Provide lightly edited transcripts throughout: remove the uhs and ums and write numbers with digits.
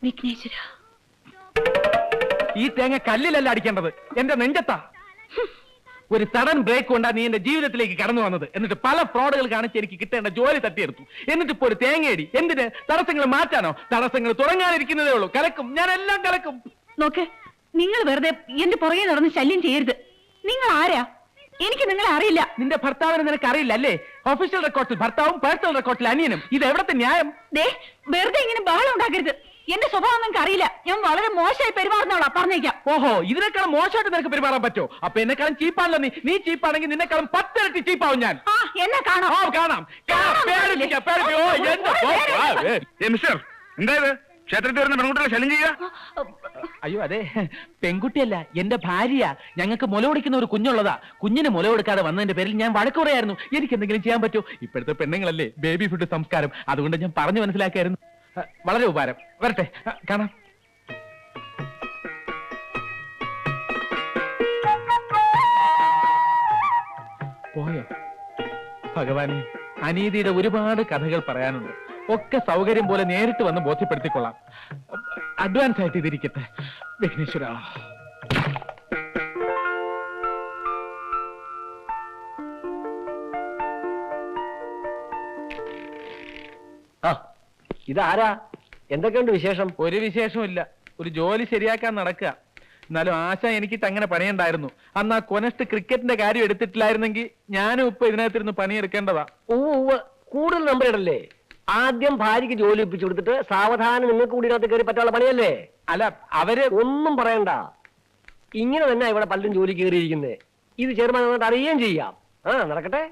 വിഘ്നേശ്വര, ഈ തേങ്ങ കല്ലിലല്ല അടിക്കേണ്ടത്, എന്റെ നെഞ്ചത്താ. ഒരു സഡൻ ബ്രേക്ക് കൊണ്ടാ നീ എന്റെ ജീവിതത്തിലേക്ക് കടന്നു വന്നത്. എന്നിട്ട് പല ഫ്രോഡുകൾ കാണിച്ച് എനിക്ക് കിട്ടേണ്ട ജോലി തട്ടിയെടുത്തു. എന്നിട്ട് ഇപ്പോ ഒരു തേങ്ങയടി. എന്തിന്? തടസ്സങ്ങൾ മാറ്റാനോ? തടസ്സങ്ങൾ തുടങ്ങാനിരിക്കുന്നതേ ഉള്ളൂ. കലക്കും, ഞാൻ എല്ലാം കലക്കും. നോക്ക്, നിങ്ങൾ വെറുതെ എന്റെ പുറകെ നടന്ന് ശല്യം ചെയ്യരുത്. നിങ്ങൾ ആരാ? എനിക്ക് നിങ്ങളെ അറിയില്ല. നിന്റെ ഭർത്താവിനെ നിനക്ക് അറിയില്ല അല്ലേ? ഒഫീഷ്യൽ റെക്കോർഡിൽ ഭർത്താവും പേഴ്സണൽ റെക്കോർഡിൽ അനിയനും. ഇത് എവിടത്തെ ന്യായം? വെറുതെ ഇങ്ങനെ ബഹളം ഉണ്ടാക്കരുത്. എന്റെ സ്വഭാവം നിങ്ങൾക്ക് അറിയില്ല. ഞാൻ വളരെ മോശമായി പെരുമാറുന്നവളാ, പറഞ്ഞേക്കാം. ഓഹോ, ഇതിനേക്കാളും മോശമായിട്ട് നിനക്ക് പെരുമാറാൻ പറ്റോ? അപ്പൊ എന്നെക്കാളും ചീപ്പാണല്ലോ നീ. നീ ചീപ്പാണെങ്കിൽ നിന്നെക്കാളും 10 ഇരട്ടി ചീപ്പാവും ഞാൻ. എന്നെ കാണാം. കാണാം. എന്തായത് ക്ഷേത്രത്തിൽ വരുന്ന പെൺകുട്ടികളെ ശല്യം ചെയ്യുക? അയ്യോ അതെ, പെൺകുട്ടിയല്ല, എന്റെ ഭാര്യ. ഞങ്ങൾക്ക് മുല കൊടുക്കുന്ന ഒരു കുഞ്ഞുള്ളതാ. കുഞ്ഞിന് മുല കൊടുക്കാതെ വന്നതിന്റെ പേരിൽ ഞാൻ വഴക്ക് പറയായിരുന്നു. എനിക്ക് എന്തെങ്കിലും ചെയ്യാൻ പറ്റുമോ? ഇപ്പോഴത്തെ പെണ്ണുങ്ങളല്ലേ ബേബി ഫുഡ് സംസ്കാരം. അതുകൊണ്ട് ഞാൻ പറഞ്ഞു മനസ്സിലാക്കായിരുന്നു. വളരെ ഉപകാരം. വരട്ടെ, കാണാം. പോയോ? ഭഗവാനെ, അനീതിയുടെ ഒരുപാട് കഥകൾ പറയാനുണ്ട്. ഒക്കെ സൗകര്യം പോലെ നേരിട്ട് വന്ന് ബോധ്യപ്പെടുത്തിക്കൊള്ളാം. അഡ്വാൻസ് ആയിട്ട് ഇതിരിക്കട്ടെ. വിഘ്നേശ്വര, ഇതാരാ? എന്തൊക്കെയുണ്ട് വിശേഷം? ഒരു വിശേഷവും ഇല്ല. ഒരു ജോലി ശരിയാക്കാൻ നടക്കുക. എന്നാലും ആശ എനിക്കിട്ട് അങ്ങനെ പണിയുണ്ടായിരുന്നു. അന്ന് ആ കൊനസ്റ്റ് ക്രിക്കറ്റിന്റെ കാര്യം എടുത്തിട്ടില്ലായിരുന്നെങ്കിൽ ഞാനും ഇപ്പൊ ഇതിനകത്തിരുന്ന് പണിയെടുക്കേണ്ടതാ. കൂടുതൽ നമ്പർ ഇടല്ലേ? ആദ്യം ഭാര്യക്ക് ജോലി ഒപ്പിച്ചു കൊടുത്തിട്ട് സാവധാനം നിങ്ങൾക്ക് കൂടി ഇതിനകത്ത് കയറി പറ്റാനുള്ള പണിയല്ലേ? അല്ല, അവര് ഒന്നും പറയണ്ട. ഇങ്ങനെ തന്നെ ഇവിടെ പലരും ജോലി കയറിയിരിക്കുന്നത്. ഇത് ചെയർമാൻ വന്നിട്ട് അറിയുകയും ചെയ്യാം. നടക്കട്ടെ.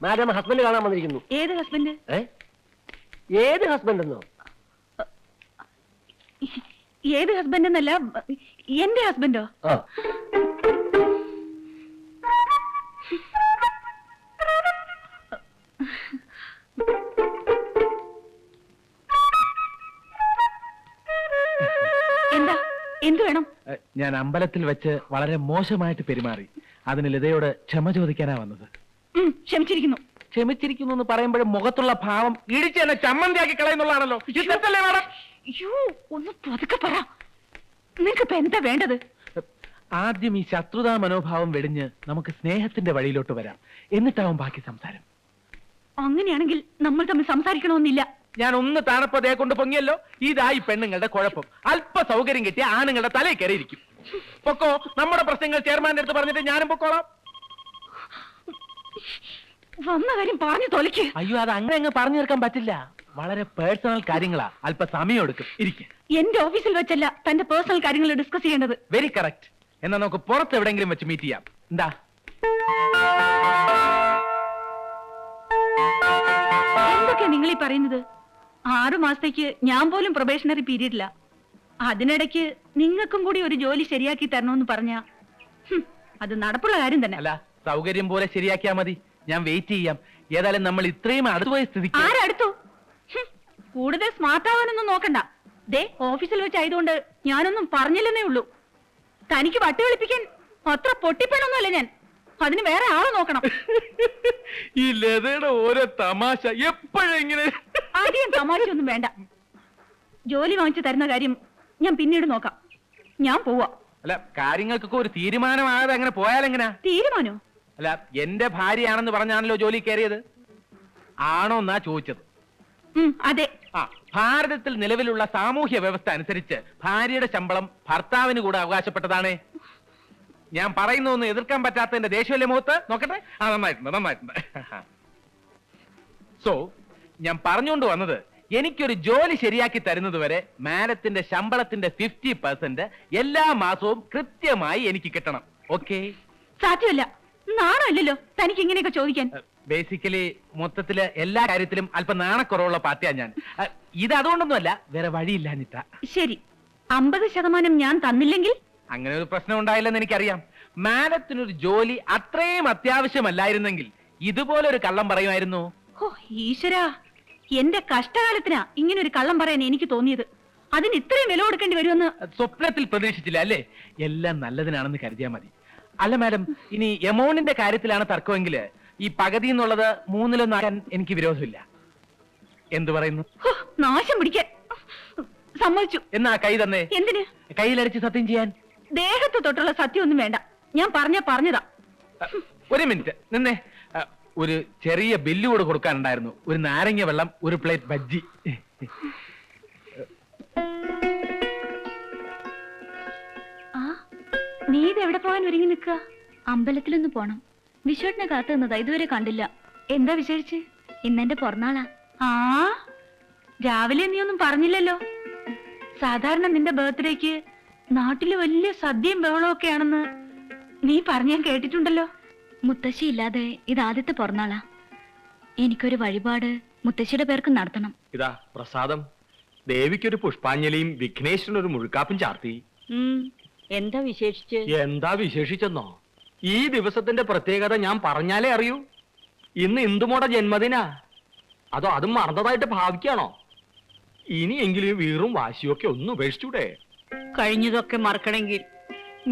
മാഡം, ഹസ്ബൻഡ് കാണാൻ വന്നിരിക്കുന്നു. ഏത് ഹസ്ബൻഡ്? ഏത് ഹസ്ബൻഡ് എന്നോ? ഏത് ഹസ്ബൻഡ് എന്നല്ല, എന്റെ ഹസ്ബൻഡോ? എന്താ? എന്ത് വേണം? ഞാൻ അമ്പലത്തിൽ വെച്ച് വളരെ മോശമായിട്ട് പെരുമാറി. അതിന് ലതയോട് ക്ഷമ ചോദിക്കാനാ വന്നത്. ക്ഷമിച്ചിരിക്കുന്നു. ക്ഷമിച്ചിരിക്കുന്നു എന്ന് പറയുമ്പോഴും മുഖത്തുള്ള ഭാവം ഇടിച്ച് എന്നെ ചമ്മന്തിയാക്കി കളയുന്നുള്ളതാണല്ലോ. ഒന്ന് പതുക്കെ പറ. നിങ്ങൾക്കിപ്പോ എന്താ വേണ്ടത്? ആദ്യം ഈ ശത്രുതാ മനോഭാവം വെടിഞ്ഞ് നമുക്ക് സ്നേഹത്തിന്റെ വഴിയിലോട്ട് വരാം. എന്നിട്ടാവും ബാക്കി സംസാരം. അങ്ങനെയാണെങ്കിൽ നമ്മൾ തമ്മിൽ സംസാരിക്കണമെന്നില്ല. ഞാൻ ഒന്ന് താണപ്പതേ കൊണ്ട് പൊങ്ങിയല്ലോ. ഇതായി പെണ്ണുങ്ങളുടെ കുഴപ്പം. അല്പ സൗകര്യം കിട്ടിയ ആണുങ്ങളുടെ തലയിൽ കയറിയിരിക്കും. പൊക്കോ, നമ്മുടെ പ്രശ്നങ്ങൾ ചെയർമാന്റെ അടുത്ത് പറഞ്ഞിട്ട് ഞാനും പൊക്കോളാം. വന്ന കാര്യം പറഞ്ഞു തൊലയ്ക്ക്. അയ്യോ, അത് അങ്ങനെ അങ്ങ് പറഞ്ഞു തീർക്കാൻ പറ്റില്ല. വളരെ പേഴ്സണൽ കാര്യങ്ങളാ. അല്പ സമയം എടുക്കും. ഇരിക്കും. എന്റെ ഓഫീസിൽ വെച്ചല്ല തന്റെ പേഴ്സണൽ കാര്യങ്ങൾ ഡിസ്കസ് ചെയ്യേണ്ടത്. Very correct. എന്നാ നമുക്ക് പുറത്ത് എവിടെയെങ്കിലും വെച്ച് മീറ്റ് ചെയ്യാം. എന്താ? എന്തൊക്കെയാ നിങ്ങൾ ഈ പറയുന്നത്? 6 മാസത്തേക്ക് ഞാൻ പോലും പ്രൊബേഷണറി പീരീഡില്ല. അതിനിടയ്ക്ക് നിങ്ങൾക്കും കൂടി ഒരു ജോലി ശരിയാക്കി തരണമെന്ന് പറഞ്ഞ അത് നടപ്പുള്ള കാര്യം തന്നെ. അല്ല, സൗകര്യം പോലെ ശരിയാക്കിയാ മതി. ഞാൻ വെയിറ്റ് ചെയ്യാം. ഏതായാലും നമ്മൾ ഇത്രയും അടുത്തുപോയ സ്ഥിതിക്ക്. ആരടുത്തു? കൂടുതൽ സ്മാർട്ട് ആവാനൊന്നും നോക്കണ്ട. ദേ, ഓഫീസിൽ വെച്ചായതുകൊണ്ട് ഞാനൊന്നും പറഞ്ഞില്ലെന്നേ ഉള്ളൂ. തനിക്ക് വട്ടി വിളിപ്പിക്കാൻ അത്ര പൊട്ടിപ്പണൊന്നുമല്ല ഞാൻ. അതിന് വേറെ ആളെ നോക്കണം. ഈ ലതയുടെ ഓരോ തമാശ എപ്പോഴെങ്ങനെ. ആദ്യം തമാശയൊന്നും വേണ്ട. ജോലി വാങ്ങിച്ചു തരുന്ന കാര്യം ഞാൻ പിന്നീട് നോക്കാം. ഞാൻ പോവാ. അല്ല, കാര്യങ്ങൾക്കൊക്കെ ഒരു തീരുമാനമാകാതെ അങ്ങനെ പോയാലെങ്ങനാ? തീരുമാനോ? അല്ല, എന്റെ ഭാര്യയാണെന്ന് പറഞ്ഞാണല്ലോ ജോലി കയറിയത്. ആണോ എന്നാ ചോദിച്ചത്. അതെ. ഭാരതത്തിൽ നിലവിലുള്ള സാമൂഹ്യ വ്യവസ്ഥ അനുസരിച്ച് ഭാര്യയുടെ ശമ്പളം ഭർത്താവിന് കൂടെ അവകാശപ്പെട്ടതാണ്. ഞാൻ പറയുന്നൊന്നും എതിർക്കാൻ പറ്റാത്തതിന്റെ ദേഷ്യമല്ലേ മുഖത്ത്? നോക്കട്ടെ. നന്നായിട്ടുണ്ട്. സോ ഞാൻ പറഞ്ഞുകൊണ്ട് വന്നത്, എനിക്കൊരു ജോലി ശരിയാക്കി തരുന്നത് വരെ മാഡത്തിന്റെ ശമ്പളത്തിന്റെ 50% എല്ലാ മാസവും കൃത്യമായി എനിക്ക് കിട്ടണം. ഓക്കെ? സാധ്യമല്ല. നാണമല്ലല്ലോ തനിക്ക് ഇങ്ങനെയൊക്കെ ചോദിക്കാൻ. ബേസിക്കലി മൊത്തത്തില് എല്ലാ കാര്യത്തിലും അല്പം നാണക്കുറവുള്ള പാർട്ടിയാ ഞാൻ. ഇത് അതുകൊണ്ടൊന്നുമല്ല, വേറെ വഴിയില്ലാഞ്ഞിട്ടാ. ശരി, 50% ഞാൻ തന്നില്ലെങ്കിൽ? അങ്ങനെ ഒരു പ്രശ്നം ഉണ്ടായില്ലെന്ന് എനിക്കറിയാം. മാഡത്തിനൊരു ജോലി അത്രയും അത്യാവശ്യമല്ലായിരുന്നെങ്കിൽ ഇതുപോലെ ഒരു കള്ളം പറയുമായിരുന്നു. ഓ ഈശ്വരാ, എന്റെ കഷ്ടകാലത്തിനാ ഇങ്ങനെ ഒരു കള്ളം പറയാൻ എനിക്ക് തോന്നിയത്. അതിന് ഇത്രയും വില കൊടുക്കേണ്ടി വരുമെന്ന് സ്വപ്നത്തിൽ പ്രതീക്ഷിച്ചില്ല അല്ലേ? എല്ലാം നല്ലതിനാണെന്ന് കരുതിയാൽ മതി. അല്ല മാഡം, ഇനി എമൗണ്ടിന്റെ കാര്യത്തിലാണ് തർക്കമെങ്കിൽ ഈ പകുതി എന്നുള്ളത് 1/3 എനിക്ക് വിരോധമില്ല. എന്തു പറയുന്നു? ഹോ, നാശം പിടിക്കാൻ സമ്മതിച്ചു. എന്നാ കൈ തന്നെ. എന്തിന്? കയ്യിലടിച്ച് സത്യം ചെയ്യാൻ. ദേഹത്ത് തൊട്ടുള്ള സത്യം ഒന്നും വേണ്ട. ഞാൻ പറഞ്ഞതാ. ഒരു മിനിറ്റ് നിന്നെ. ഒരു ചെറിയ ബില്ല് കൂടെ കൊടുക്കാനുണ്ടായിരുന്നു. ഒരു നാരങ്ങ വെള്ളം, ഒരു പ്ലേറ്റ് ബജ്ജി. ആ, നീ ഇത് എവിടെ പോകാൻ ഒരുങ്ങി നിൽക്കുക? അമ്പലത്തിലൊന്ന് പോണം. വിശ്വട്ടിനെ കാത്തു നിന്നതാ, ഇതുവരെ കണ്ടില്ല. എന്താ വിശേഷിച്ച്? ഇന്നെന്റെ പിറന്നാളാ. ആ, രാവിലെ നീ ഒന്നും പറഞ്ഞില്ലല്ലോ. സാധാരണ നിന്റെ ബർത്ത്ഡേക്ക് നാട്ടില് വലിയ സദ്യയും ബഹളവും ഒക്കെ ആണെന്ന് നീ പറഞ്ഞ് ഞാൻ കേട്ടിട്ടുണ്ടല്ലോ. മുത്തശ്ശി ഇല്ലാതെ ഇത് ആദ്യത്തെ പിറന്നാളാ. എനിക്കൊരു വഴിപാട് മുത്തശ്ശിയുടെ പേർക്ക് നടത്തണം. ഇതാ പ്രസാദം. ദേവിക്കൊരു പുഷ്പാഞ്ജലിയും വിഘ്നേശ്വരനൊരു മുഴുക്കാപ്പും ചാർത്തി. എന്താ വിശേഷിച്ച്? എന്താ വിശേഷിച്ചെന്നോ? ഈ ദിവസത്തിന്റെ പ്രത്യേകത ഞാൻ പറഞ്ഞാലേ അറിയൂ. ഇന്ന് ഇന്ദുമോടെ ജന്മദിനാ. അതോ അതും മറന്നതായിട്ട് ഭാവിക്കാണോ? ഇനിയെങ്കിലും വീറും വാശിയൊക്കെ ഒന്ന് ഉപേക്ഷിച്ചൂടെ? കഴിഞ്ഞതൊക്കെ മറക്കണമെങ്കിൽ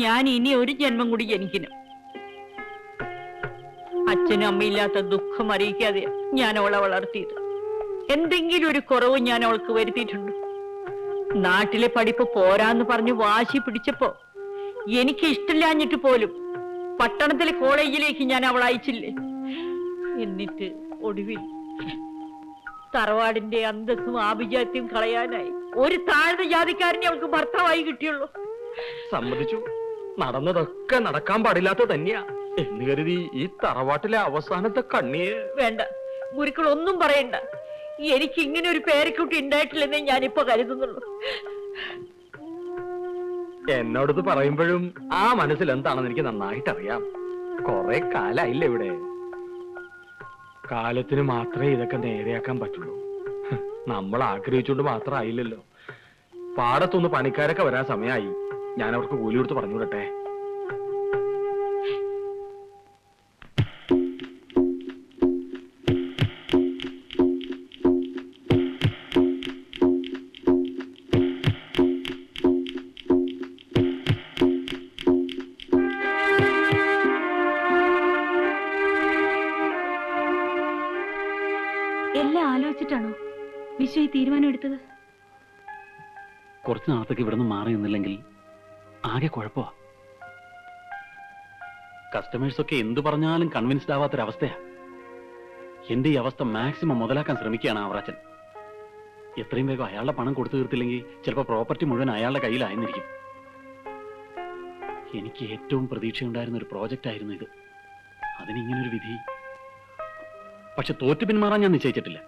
ഞാൻ ഇനി ഒരു ജന്മം കൂടി ജനിക്കണം. അച്ഛനും അമ്മയില്ലാത്ത ദുഃഖം അറിയിക്കാതെ ഞാൻ അവളെ വളർത്തിയത്. എന്തെങ്കിലും ഒരു കുറവ് ഞാൻ അവൾക്ക് വരുത്തിയിട്ടുണ്ട്. നാട്ടിലെ പഠിപ്പ് പോരാന്ന് പറഞ്ഞ് വാശി പിടിച്ചപ്പോ എനിക്ക് ഇഷ്ടമില്ലാഞ്ഞിട്ട് പോലും പട്ടണത്തിലെ കോളേജിലേക്ക് ഞാൻ അവൾ അയച്ചില്ലേ. എന്നിട്ട് ഒടുവിൽ തറവാടിന്റെ അന്തസ്സും ആഭിജാത്യവും കളയാനായി ഒരു താഴ്ന്ന ജാതിക്കാരനെ അവൾക്ക് ഭർത്താവായി കിട്ടിയുള്ളൂ. സമ്മതിച്ചു, നടന്നതൊക്കെ നടക്കാൻ പാടില്ലാത്ത തന്നെയാ എന്ന് കരുതി ഈ തറവാട്ടിലെ അവസാനത്തെ കണ്ണിയെ വേണ്ട, ഗുരുക്കൾ ഒന്നും പറയണ്ട. എനിക്ക് ഇങ്ങനെ ഒരു പേരക്കുട്ടി ഉണ്ടായിട്ടില്ലെന്നേ ഞാനിപ്പോ കരുതുന്നുള്ളൂ. എന്നോടത് പറയുമ്പോഴും ആ മനസ്സിൽ എന്താണെന്ന് എനിക്ക് നന്നായിട്ട് അറിയാം. കുറെ കാലായില്ല ഇവിടെ. കാലത്തിന് മാത്രമേ ഇതൊക്കെ നേരെയാക്കാൻ പറ്റുള്ളൂ. നമ്മൾ ആഗ്രഹിച്ചുകൊണ്ട് മാത്രമായില്ലല്ലോ. പാടത്തൊന്ന് പണിക്കാരൊക്കെ വരാൻ സമയമായി. ഞാൻ അവർക്ക് കൂലി കൊടുത്ത് പറഞ്ഞു വിടട്ടെ. എല്ലാം ആലോചിച്ചിട്ടാണോ വിശ്വ ഈ തീരുമാനം എടുത്തത്? കുറച്ചു നാളത്തേക്ക് ഇവിടെ നിന്ന് മാറി നിന്നില്ലെങ്കിൽ ആകെ കുഴപ്പമാ. കസ്റ്റമേഴ്സ് ഒക്കെ എന്തു പറഞ്ഞാലും കൺവിൻസ്ഡ് ആവാത്തൊരവസ്ഥയാ. എന്റെ ഈ അവസ്ഥ മാക്സിമം മുതലാക്കാൻ ശ്രമിക്കുകയാണ് ആവറാച്ചൻ. എത്രയും വേഗം അയാളുടെ പണം കൊടുത്തു തീർത്തില്ലെങ്കിൽ ചിലപ്പോൾ പ്രോപ്പർട്ടി മുഴുവൻ അയാളുടെ കയ്യിലായിരുന്നിരിക്കും. എനിക്ക് ഏറ്റവും പ്രതീക്ഷയുണ്ടായിരുന്ന ഒരു പ്രോജക്റ്റ് ആയിരുന്നു ഇത്. അതിനിങ്ങനൊരു വിധി. പക്ഷെ തോറ്റു പിന്മാറാൻ ഞാൻ നിശ്ചയിച്ചിട്ടില്ല.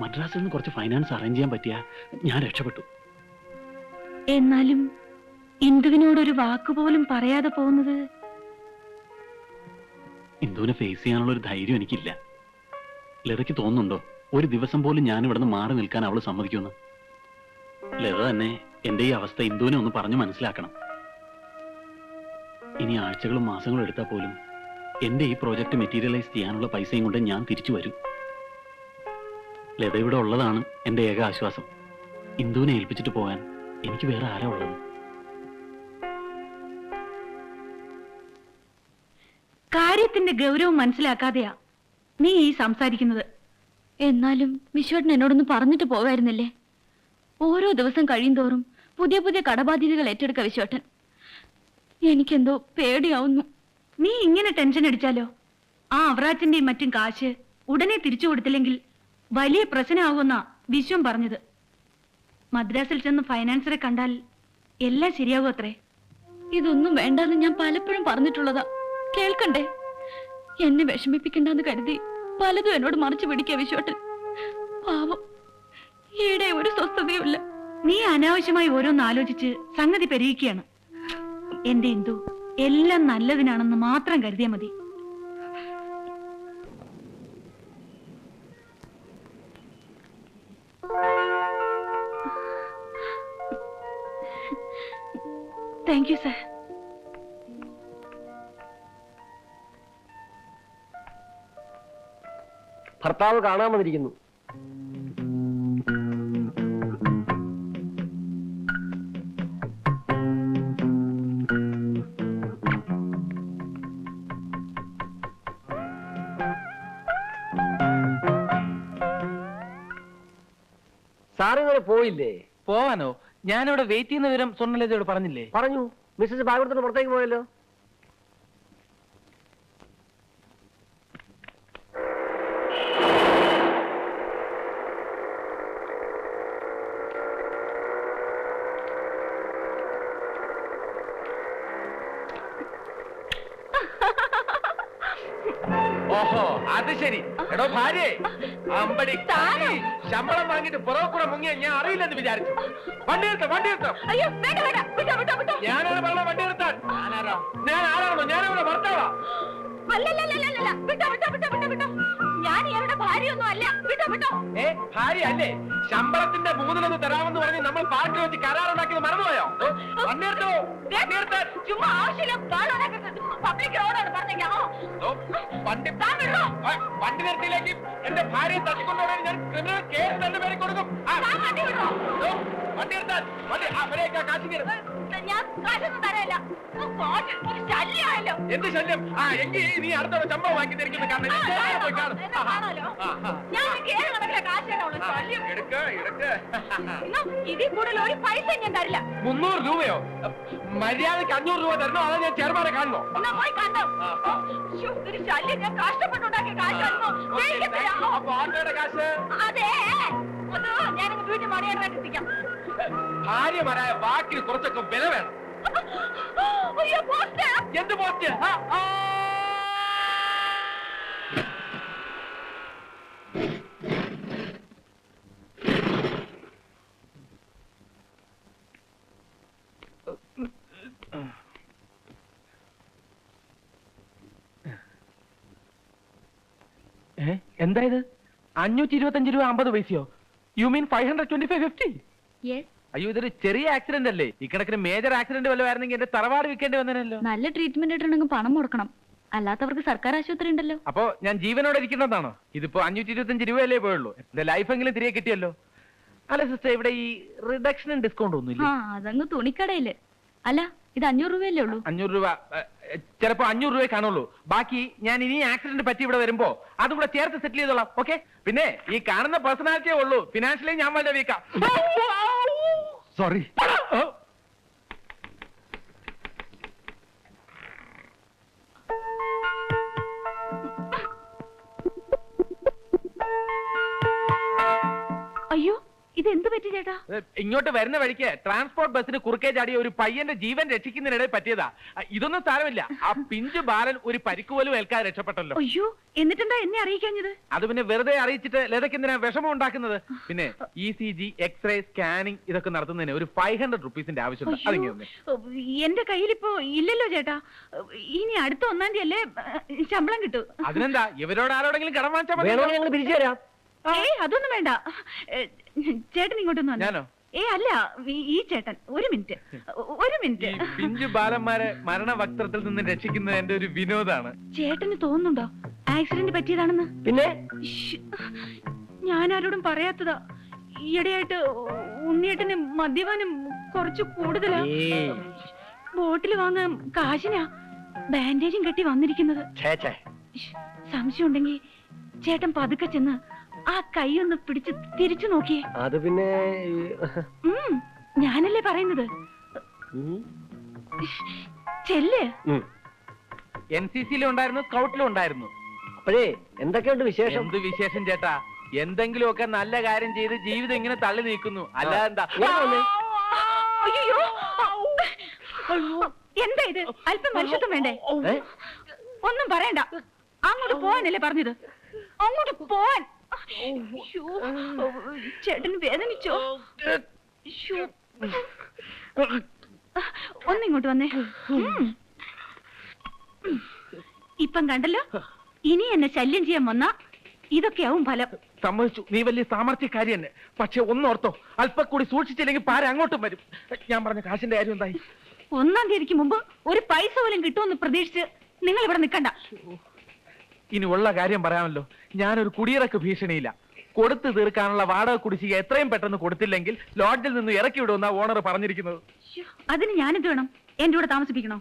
മദ്രാസിൽ നിന്ന് കുറച്ച് ഫൈനാൻസ് അറേഞ്ച് ചെയ്യാൻ പറ്റിയ ഞാൻ രക്ഷപ്പെട്ടു. എന്നാലും ഇന്ദുവിനോടൊരു വാക്കുപോലും പറയാതെ പോകുന്നത്. ഇന്ദുവിനെ ഫേസ് ചെയ്യാനുള്ള ഒരു ധൈര്യം എനിക്കില്ല. ലതയ്ക്ക് തോന്നുന്നുണ്ടോ ഒരു ദിവസം പോലും ഞാൻ ഇവിടെ നിന്ന് മാറി നിൽക്കാൻ അവള് സമ്മതിക്കുമെന്ന്? ലത തന്നെ എന്റെ ഈ അവസ്ഥ ഇന്ദുവിനെ ഒന്ന് പറഞ്ഞു മനസ്സിലാക്കണം. ഇനി ആഴ്ചകളും മാസങ്ങളും എടുത്താൽ പോലും എന്റെ ഈ പ്രോജക്റ്റ് മെറ്റീരിയലൈസ് ചെയ്യാനുള്ള പൈസയും കൊണ്ട് ഞാൻ തിരിച്ചു വരും. ലത ഇവിടെ ഉള്ളതാണ് എന്റെ ഏക ആശ്വാസം. ഇന്ദുവിനെ ഏൽപ്പിച്ചിട്ട് പോകാൻ എനിക്ക് വേറെ ആരാ ഉള്ളത്? കാര്യത്തിന്റെ ഗൗരവം മനസ്സിലാക്കാതെയാ നീ ഈ സംസാരിക്കുന്നത്. എന്നാലും വിശ്വട്ടൻ എന്നോടൊന്ന് പറഞ്ഞിട്ട് പോവായിരുന്നില്ലേ? ഓരോ ദിവസം കഴിയുന്തോറും പുതിയ പുതിയ കടബാധ്യതകൾ ഏറ്റെടുക്ക വിശ്വട്ടൻ. എനിക്കെന്തോ പേടിയാവുന്നു. നീ ഇങ്ങനെ ടെൻഷൻ അടിച്ചാലോ? ആ അവറാച്ചന്റെയും മറ്റും കാശ് ഉടനെ തിരിച്ചു കൊടുത്തില്ലെങ്കിൽ വലിയ പ്രശ്നമാകുമെന്നാ വിശ്വം പറഞ്ഞത്. മദ്രാസിൽ ചെന്ന് ഫൈനാൻസറെ കണ്ടാൽ എല്ലാം ശരിയാകും അത്രേ. ഇതൊന്നും വേണ്ടെന്ന് ഞാൻ പലപ്പോഴും പറഞ്ഞിട്ടുള്ളതാ. കേൾക്കണ്ടേ? എന്നെ വിഷമിപ്പിക്കണ്ടെന്ന് കരുതി പലതും എന്നോട് മറിച്ചു പിടിക്കുക വിശ്വട്ടൻ. പാവം, ഈടെ ഒരു സ്വസ്ഥതയുമില്ല. നീ അനാവശ്യമായി ഓരോന്ന് ആലോചിച്ച് സംഗതി പെരുകിക്കുകയാണ്. എന്റെ ഇന്ദു എല്ലാം നല്ലതിനാണെന്ന് മാത്രം കരുതിയാ മതി. Thank you sir. ഭർത്താവ് കാണാൻ വന്നിരിക്കുന്നു. സാർ ഇങ്ങനെ പോയില്ലേ? പോവാനോ? ഞാനിവിടെ വെയിറ്റ് ചെയ്യുന്ന വിവരം സ്വർണ്ണലതയോട് പറഞ്ഞില്ലേ? പറഞ്ഞു. മിസ്സസ് ബാഗ് എടുത്തിട്ട് പുറത്തേക്ക് പോയല്ലോ. ഓഹോ, അത് ശരി. എടോ ഭാര്യ, അമ്പടി ശമ്പളം വാങ്ങിട്ട് പുറകെ കൂടെ മുങ്ങിയ ഞാൻ അറിയില്ലെന്ന് വിചാരിച്ചു. വണ്ടി എടുത്തോ. അയ്യോ വേണ്ട വേണ്ട, വിട്ടോ വിട്ടോ വിട്ടോ. ഞാനാണ് പറഞ്ഞ വണ്ടി എടുത്താൽ. ഞാൻ ആരാണോ? ഞാനവിടെ ഭർത്താവാ. അല്ലല്ലല്ലല്ല, വിട്ടോ വിട്ടോ വിട്ടോ വിട്ടോ വിട്ടോ. ഞാൻ ഇയാളുടെ ഭാര്യയൊന്നും അല്ല. വിട്ടോ വിട്ടോ. ഭാര്യ അല്ലേ? ശമ്പളത്തിന്റെ മൂന്നിലൊന്ന് തരാമെന്ന് പറഞ്ഞ് നമ്മൾ പാർട്ടി വെച്ച് കരാറുണ്ടാക്കിയത് മറന്നുപോയോ? വണ്ടി എടുത്തോ. ചുമ്മാ ആവശ്യമില്ല. പബ്ലിക് റോഡാണ് പറഞ്ഞേക്കാമോ? വണ്ടി നിർത്തിയിലേക്ക് എന്റെ ഭാര്യയെ തട്ടിക്കൊണ്ടുപോകാൻ ഞാൻ ക്രിമിനൽ കേസ് രണ്ട് പേരെ കൊടുക്കും. വണ്ടി എടുത്താൽ അവരെയൊക്കെ കാശിക്കരുത്. ഞാൻ കാശൊന്നും തരല്ല. ശല്യമായല്ലോ. എന്ത് ശല്യം? എങ്കിൽ നീ അടുത്തോടെ ശമ്പളം വാങ്ങി തിരിക്കുന്ന കാരണം ഞാൻ കേരളത്തിലെ കാശാണുള്ളൂ. ശല്യം ഇതിൽ കൂടുതൽ ഒരു പൈസ ഞാൻ തരില്ല. 300 രൂപയോ? മര്യാദക്ക് 500 രൂപ തരണോ? അതോ ഞാൻ ചെറുമാനെ കാണണോ? എന്നാ പോയി കണ്ടോ. ഒരു ശല്യം. ഞാൻ കഷ്ടപ്പെട്ടുണ്ടാക്കിയ കാശായിരുന്നു. അപ്പൊ ആരുടെ കാശ്? അതെ, അത് ഞാനങ്ങ് വീട്ടിൽ മണിയായിട്ട് എത്തിക്കാം. ഭാര്യമാരായ വാക്കിന് കുറച്ചൊക്കെ വില വേണം. അയ്യോ പോസ്റ്റ്. എന്ത് പോസ്റ്റ്? എന്താ ഇത്? 525 രൂപ 50 പൈസയോ? You mean 525.50? അയ്യോ, ഇതൊരു ചെറിയ ആക്സിഡന്റ് അല്ലേ? ഇക്കണക്കിന് മേജർ ആക്സിഡന്റ് വല്ലതായിരുന്നെങ്കിൽ എന്റെ തറവാട് വിൽക്കേണ്ടി വന്നല്ലോ. നല്ല ട്രീറ്റ്മെന്റ് ഇട്ടുണ്ടെങ്കിൽ പണം മുടക്കണം. അല്ലാത്തവർക്ക് സർക്കാർ ആശുപത്രി ഉണ്ടല്ലോ. അപ്പോ ഞാൻ ജീവനോടെ ഇരിക്കുന്നതാണോ? ഇതിപ്പോ 525 രൂപയല്ലേ പോയുള്ളൂ. എന്റെ ലൈഫെങ്കിലും തിരികെ കിട്ടിയല്ലോ. അല്ല സിസ്റ്റർ, ഇവിടെ ഈ റിഡക്ഷനും ഡിസ്കൗണ്ട് ഒന്നുമില്ല? അതങ്ങ് തുണിക്കടയില്. അല്ല, ഇത് 500 രൂപയല്ലേ ഉള്ളൂ. 500 രൂപ ചിലപ്പോ 500 രൂപയെ കാണുള്ളൂ. ബാക്കി ഞാൻ ഇനി ആക്സിഡന്റ് പറ്റി ഇവിടെ വരുമ്പോ അതും കൂടെ ചേർത്ത് സെറ്റിൽ ചെയ്തോളാം. ഓക്കെ? പിന്നെ ഈ കാണുന്ന പേഴ്സണാലിറ്റിയേ ഉള്ളൂ. ഫിനാൻഷ്യലി ഞാൻ വളരെ വീക്കാം. സോറി. അയ്യോ, ഇത് എന്ത് പറ്റി ചേട്ടാ? ഇങ്ങോട്ട് വരുന്ന വഴിക്ക് ട്രാൻസ്പോർട്ട് ബസ്സിന് കുറുക്കേ ചാടിയ ഒരു പയ്യന്റെ ജീവൻ രക്ഷിക്കുന്നതിനിടെ പറ്റിയതാ. ഇതൊന്നും സാരമില്ല. ആ പിഞ്ചു ബാലൻ ഒരു പരിക്കുപോലും ഏൽക്കാതെ രക്ഷപ്പെട്ടല്ലോ. അയ്യോ, എന്നിട്ടെന്താ എന്നെ അറിയിക്കാഞ്ഞത്? അത് പിന്നെ വെറുതെ അറിയിച്ചിട്ട് ലതയ്ക്ക് എന്തിനാ വിഷമം ഉണ്ടാക്കുന്നത്? പിന്നെ ECG, എക്സ്റേ, സ്കാനിങ് ഇതൊക്കെ നടത്തുന്നതിന് ഒരു 500 റുപ്പീസിന്റെ ആവശ്യമുണ്ട്. അതിങ്ങനെ എന്റെ കയ്യിലിപ്പോ ഇല്ലല്ലോ ചേട്ടാ. ഇനി അടുത്ത 1-ാം തീയതി അല്ലേ ശമ്പളം കിട്ടും. അതിനെന്താ, ഇവരോട് ആരോടെങ്കിലും കടം വാങ്ങിച്ചാൽ മതി. വേണമെങ്കിൽ ഞങ്ങൾ പിരിച്ചു തരാം. അതൊന്നും വേണ്ട. ചേട്ടൻ ഇങ്ങോട്ടൊന്ന് വന്നോ. ഞാനോ? അല്ല, ഈ ചേട്ടൻ. ഒരു മിനിറ്റ്. ഈ പിഞ്ചു ബാലന്മാരെ മരണവക്ത്രത്തിൽ നിന്ന് രക്ഷിക്കുന്നത് എന്റെ ഒരു വിനോദാണ്. ചേട്ടന് തോന്നുന്നുണ്ടോ ആക്സിഡന്റ് പറ്റിയതാണെന്ന്? പിന്നെ ഞാൻ ആരോടും പറയാത്തതാ. ഈയിടെയായിട്ട് ഉണ്ണിയേട്ടന് മദ്യപാനം കുറച്ച് കൂടുതലാ. ബോട്ടിൽ വാങ്ങാൻ കാശിനാ ബാൻഡേജും കെട്ടി വന്നിരിക്കുന്നത്. സംശയം ഉണ്ടെങ്കിൽ ചേട്ടൻ പതുക്കെ ചെന്ന് ആ കൈ ഒന്ന് പിടിച്ച് തിരിച്ചു നോക്കിയേ. അത് പിന്നെ ഞാനല്ലേ പറയുന്നത്. ചെല്ല്. NCC-യിലും ഉണ്ടായിരുന്നു, സ്കൗട്ടിലും ഉണ്ടായിരുന്നു. അപ്പോഴേ എന്തൊക്കെയുണ്ട് വിശേഷം? എന്ത് വിശേഷം ചേട്ടാ? എന്തെങ്കിലുമൊക്കെ നല്ല കാര്യം ചെയ്ത് ജീവിതം ഇങ്ങനെ തള്ളി നീക്കുന്നു. അല്ലാതെന്താ? അയ്യോ, എന്താ ഇത്? അല്പം മനുഷ്യത്വം വേണ്ടേ? ഒന്നും പറയണ്ട. അങ്ങോട്ട് പോവാനല്ലേ പറഞ്ഞത്? അങ്ങോട്ട് പോവാൻ. ചേട്ടന് വേദനിച്ചോ? ഒന്നിങ്ങോട്ട് വന്നേ. ഇപ്പം കണ്ടല്ലോ, ഇനി എന്നെ ശല്യം ചെയ്യാൻ വന്ന ഇതൊക്കെയാവും ഫലം. സമ്മതിച്ചു, നീ വലിയ സാമർത്ഥ്യക്കാരി തന്നെ. പക്ഷെ ഒന്നോർത്തോ, അല്പം കൂടി സൂക്ഷിച്ചില്ലെങ്കിൽ പാര അങ്ങോട്ടും വരും. ഞാൻ പറഞ്ഞ കാശിന്റെ കാര്യം എന്തായി? 1-ാം തീയതിക്ക് മുമ്പ് ഒരു പൈസ പോലും കിട്ടുമെന്ന് പ്രതീക്ഷിച്ച് നിങ്ങൾ ഇവിടെ നിൽക്കണ്ട. ഇനി ഉള്ള കാര്യം പറയാമല്ലോ. ഞാനൊരു കുടിയിറക്ക് ഭീഷണിയില്ല. കൊടുത്തു തീർക്കാനുള്ള വാടക കുടിശ്ശിക എത്രയും പെട്ടെന്ന് കൊടുത്തില്ലെങ്കിൽ ലോഡ്ജിൽ നിന്ന് ഇറക്കി വിടുമെന്നാ ഓണർ പറഞ്ഞിരിക്കുന്നത്. അതിന് ഞാനെന്ത് വേണം? എന്റെ കൂടെ താമസിപ്പിക്കണോ?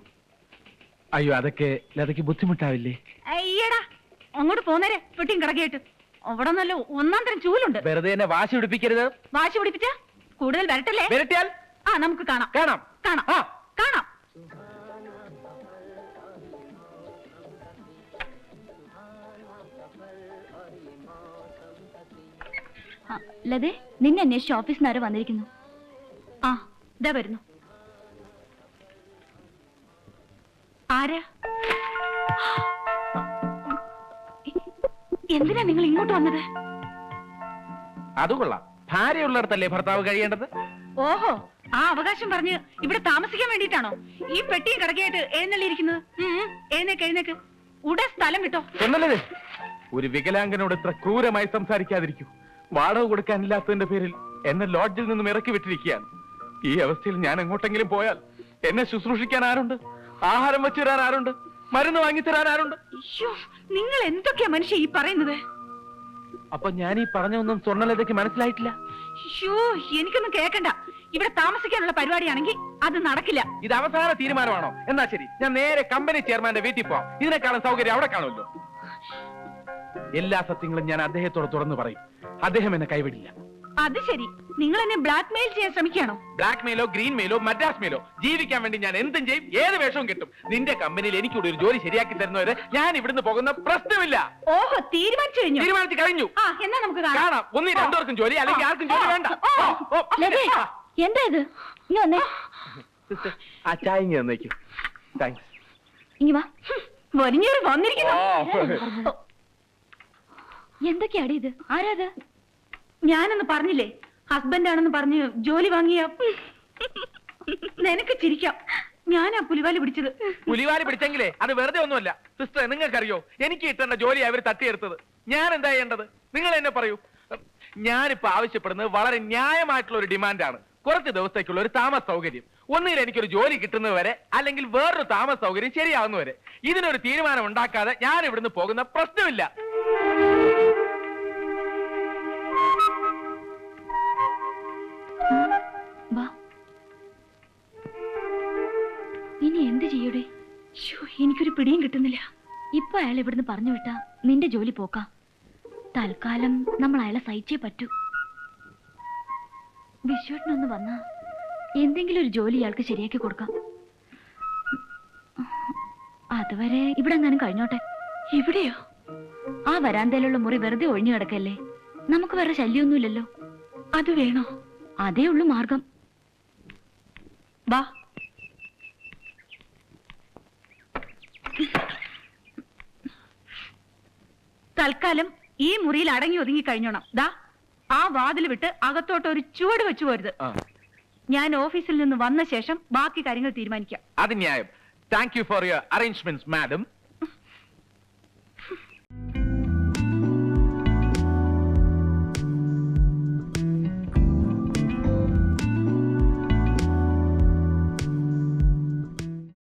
അയ്യോ, അതൊക്കെ ലതയ്ക്ക് ബുദ്ധിമുട്ടാവില്ലേ? അയ്യടാ, അങ്ങോട്ട് പോന്നേരെ പെട്ടിയും കിടക്കയായിട്ട്. അവിടെ നല്ല ഒന്നാം തരം ചൂലുണ്ട്. വെറുതെ എന്നെ വാശി പിടിപ്പിക്കരുത്. വാശി പിടിപ്പിച്ച കൂടുതൽ വരട്ടല്ലേ? വരട്ടിയാൽ ആ നമുക്ക് കാണാം കാണാം. കാണാം ആ. കാണാം. ലതേ, നിന്നെ അന്വേഷിച്ച് ഓഫീസിൽ നിന്ന് വന്നിരിക്കുന്നു. ആ ഇതാ വരുന്നു. ആരാ? എന്തിനാ നിങ്ങൾ ഇങ്ങോട്ട് വന്നത്? അത് കൊള്ളാം. ഭാര്യയുള്ളിടത്തല്ലേ ഭർത്താവ് കഴിയേണ്ടത്? ഓഹോ, ആ അവകാശം പറഞ്ഞ് ഇവിടെ താമസിക്കാൻ വേണ്ടിയിട്ടാണോ ഈ പെട്ടിയും കിടക്കയായിട്ട് എഴുന്നള്ളിയിരിക്കുന്നത്? എഴുന്നേക്ക് ഉടൻ സ്ഥലം വിട്ടോ. എന്നല്ലേ ഒരു വികലാംഗനോട് ഇത്ര ക്രൂരമായി സംസാരിക്കാതിരിക്കൂ. വാടക കൊടുക്കാനില്ലാത്തതിന്റെ പേരിൽ എന്നെ ലോഡ്ജിൽ നിന്നും ഇറക്കി വിട്ടിരിക്കുകയാണ്. ഈ അവസ്ഥയിൽ ഞാൻ എങ്ങോട്ടെങ്കിലും പോയാൽ എന്നെ ശുശ്രൂഷിക്കാൻ ആരുണ്ട്? ആഹാരം വെച്ചു തരാൻ ആരുണ്ട്? മരുന്ന് വാങ്ങിത്തരാൻ ആരുണ്ട്? അയ്യോ, നിങ്ങൾ എന്തൊക്കെയാ മനുഷ്യ ഈ പറയുന്നത്? അപ്പൊ ഞാൻ ഈ പറഞ്ഞൊന്നും സ്വർണ്ണലതയ്ക്ക് മനസ്സിലായിട്ടില്ല. അയ്യോ, എനിക്കൊന്നും കേക്കണ്ട. ഇവിടെ താമസിക്കാനുള്ള പരിപാടിയാണെങ്കിൽ അത് നടക്കില്ല. ഇത് അവസാന തീരുമാനമാണോ? എന്നാ ശരി, ഞാൻ നേരെ കമ്പനി ചെയർമാന്റെ വീട്ടിൽ പോവാം. ഇതിനേക്കാളും സൗകര്യം അവിടെ കാണുമല്ലോ. എല്ലാ സത്യങ്ങളും ഞാൻ അദ്ദേഹത്തോട് തുറന്നു പറയും. അദ്ദേഹം എന്നെ കൈവിടില്ല. അത് ശരി, നിങ്ങൾ എന്നെ ബ്ലാക്ക് മെയിൽ ചെയ്യാൻ ശ്രമിക്കുകയാണോ? ബ്ലാക്ക് മെയിലോ ഗ്രീൻ മെയിലോ മദ്രാസ് മെയിലോ ജീവിക്കാൻ വേണ്ടി ഞാൻ എന്തും ചെയ്യും, ഏത് വേഷവും കിട്ടും. നിന്റെ കമ്പനിയിൽ എനിക്കൂടെ ഒരു ജോലി ശരിയാക്കി തരുന്നവരെ ഞാൻ ഇവിടുന്ന് പോകുന്ന പ്രശ്നമില്ല. ഓഹോ, തീരുമാനിച്ചു കഴിഞ്ഞു. തീരുമാനിച്ചു കഴിഞ്ഞു. ആ, എന്നാ നമുക്ക് കാണാം. കാണാം. ഒന്നി രണ്ടുപേർക്കും ജോലി, അല്ലെങ്കിൽ ആർക്കും ജോലി വേണ്ട. ലതേ, എന്താ ഇത്? ഇനി വന്നേ, ആ ചായ ഇങ്ങ് തന്നേക്കൂ. താങ്ക്സ്. ഇനി വാ. വലിഞ്ഞൊരു വന്നിരിക്കുന്നു. എന്തൊക്കെയാടി ഇത്? ആരാത്? ഞാനൊന്ന് പറഞ്ഞില്ലേ, ഹസ്ബൻഡ് ആണെന്ന് പറഞ്ഞ് ജോലി വാങ്ങിയ. നിനക്ക് ചിരിക്കാം, ഞാനാ പുലിവാലി പിടിച്ചത്. പുലിവാലി പിടിച്ചെങ്കിലേ അത് വെറുതെ ഒന്നുമല്ല. സിസ്റ്റർ, നിങ്ങൾക്കറിയോ എനിക്ക് കിട്ടേണ്ട ജോലി അവർ തട്ടിയെടുത്തത്? ഞാൻ എന്താ ചെയ്യേണ്ടത്? നിങ്ങൾ എന്നെ പറയൂ. ഞാനിപ്പോ ആവശ്യപ്പെടുന്നത് വളരെ ന്യായമായിട്ടുള്ള ഒരു ഡിമാൻഡാണ്. കുറച്ച് ദിവസത്തേക്കുള്ള ഒരു താമസ സൗകര്യം. ഒന്നുകിൽ എനിക്കൊരു ജോലി കിട്ടുന്നത് വരെ, അല്ലെങ്കിൽ വേറൊരു താമസ സൗകര്യം ശരിയാവുന്നവരെ. ഇതിനൊരു തീരുമാനം ഉണ്ടാക്കാതെ ഞാൻ ഇവിടുന്ന് പോകുന്ന പ്രശ്നമില്ല. വാ. ഇനി എന്ത് ചെയ്യൂടെ? എനിക്കൊരു പിടിയും കിട്ടുന്നില്ല. ഇപ്പൊ അയാൾ ഇവിടുന്ന് പറഞ്ഞു വിട്ടാ നിന്റെ ജോലി പോക്കാം. തൽക്കാലം നമ്മൾ അയാളെ സഹിച്ചേ പറ്റൂ. വിശ്വട്ടിനൊന്ന് വന്നാ എന്തെങ്കിലും ഒരു ജോലി ഇയാൾക്ക് ശരിയാക്കി കൊടുക്കാം. അതുവരെ ഇവിടെ എങ്ങാനും കഴിഞ്ഞോട്ടെ. ഇവിടെയോ? ആ വരാന്തയിലുള്ള മുറി വെറുതെ ഒഴിഞ്ഞു കിടക്കല്ലേ. നമുക്ക് വേറെ ശല്യമൊന്നുമില്ലല്ലോ. അത് വേണോ? അതേ ഉള്ളു മാർഗം. വാ. തൽക്കാലം ഈ മുറിയിൽ അടങ്ങി ഒതുങ്ങി കഴിഞ്ഞോണം. ദാ ആ വാതിൽ വിട്ട് അകത്തോട്ട് ഒരു ചുവട് വെച്ചു പോരുത്. ഞാൻ ഓഫീസിൽ നിന്ന് വന്ന ശേഷം ബാക്കി കാര്യങ്ങൾ തീരുമാനിക്കാം. അത് ന്യായം. Thank you for your arrangements madam.